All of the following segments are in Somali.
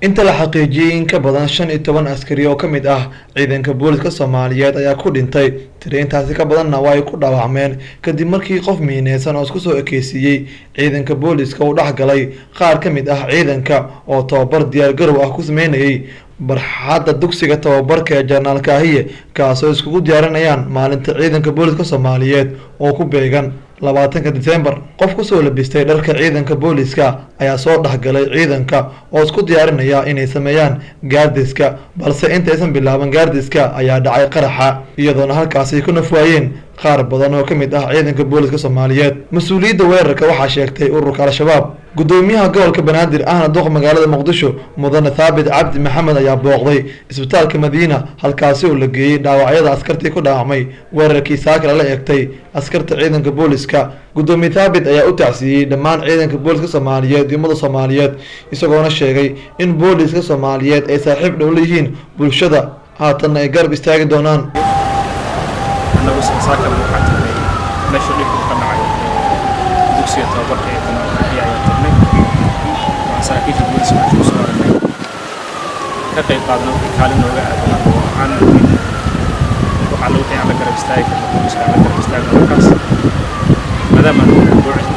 inta la xaqiijiyay in ka badan 15 askari oo kamid ah ciidanka booliska Soomaaliyeed ayaa ku dhintay tireentaasi ka badanna way ku dhaawacmeen kadib markii qof miineysan oo isku soo ekeysiyay ciidanka booliska uu dhaxgalay qaar kamid ah ciidanka oo tababar diyaar garow ah ku sameynayay barxadda dugsiga tababarka ee Janaraalka Kaahiye kaasoo iskugu diyaarinayaan maalinta ciidanka booliska Soomaaliyeed oo ku beegan 20 December qof ku soo labistay dharka ciidanka booliska ayaa soo dhaxgalay ciidanka oo isku diyaarinaya inay sameeyaan gaardiska balse intaysan bilaaban gaardiska ayaa dhacay qaraxa iyadoo halkaas ku nafwaayeen qaar badan oo kamid ah ciidanka booliska Soomaaliyeed mas'uuliyadda weerarka waxa sheegtay ururka al-shabaab gudoomiyaha gobolka Banaadir ahna doq magaalada Muqdisho mudane Thaabit Cabdi Maxamed ayaa booqday isbitaalka Madiina halkaas oo la geeyay dhaawacyada askartii ku dhaawacmay weerarkii saakar la eegtay askarta ciidanka booliska gudoomiye Thaabit ayaa u tacsiyay dhammaan ciidanka booliska Soomaaliyeed iyo ummadda Soomaaliyeed isagoo sheegay in booliska Soomaaliyeed ay saaxiib dhow leeyihiin bulshada haatan ay garab istaagi doonaan saraakiisha booliska waxay soo aragtay ka qayb qaadanay kaalin nooga aadan waxaan waxa loo xiran la garab istaagay booliska la garab istaagay markaas maadaama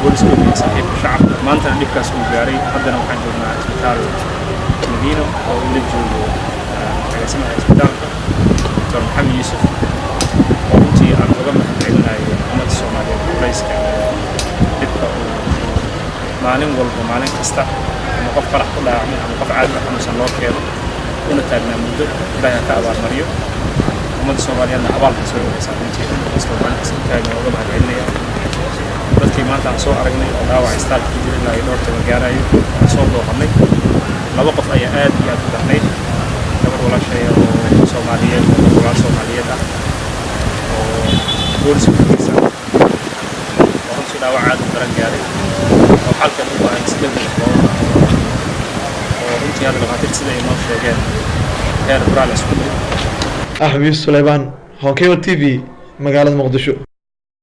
booliska uu saaxiib shacabka maanta dhibkaas uu gaaray haddana waxaan joognaa isbitaal Madiina oo ila joogo agaasimaha isbitaalka Dr. Maxamed Yuusuf oo intii aan uga mahadcelinayo ummadda Soomaaliyeed booliska dhibka maalin walba maalin kasta qof qarax ku dhaacay ama qof caadi ah xanuunsan loo keeno una taagnaa muddo ilaahay ka abaal mariyo ummadda Soomaaliyeed abaalka soo yeeshay intii isla markaas taagan uga mahadcelinaya dadkii maanta aan soo aragnay oo dhaawac istaal ku jiray ilaa dhowr toban gaarayo soo booqanay laba qof ayaa aad iyo aad u darnay gabar walaashay oo Soomaaliyeed oo walaal Soomaaliyeed ah oo booliska ku tirsan oo si dhaawac aad u daran gaaray oo halkan u baahan sidoo هذا الغاتير سيدا إنه شيئا غير برالة سكولي أحمد سليمان هوكيو تي في مقالة مقدشو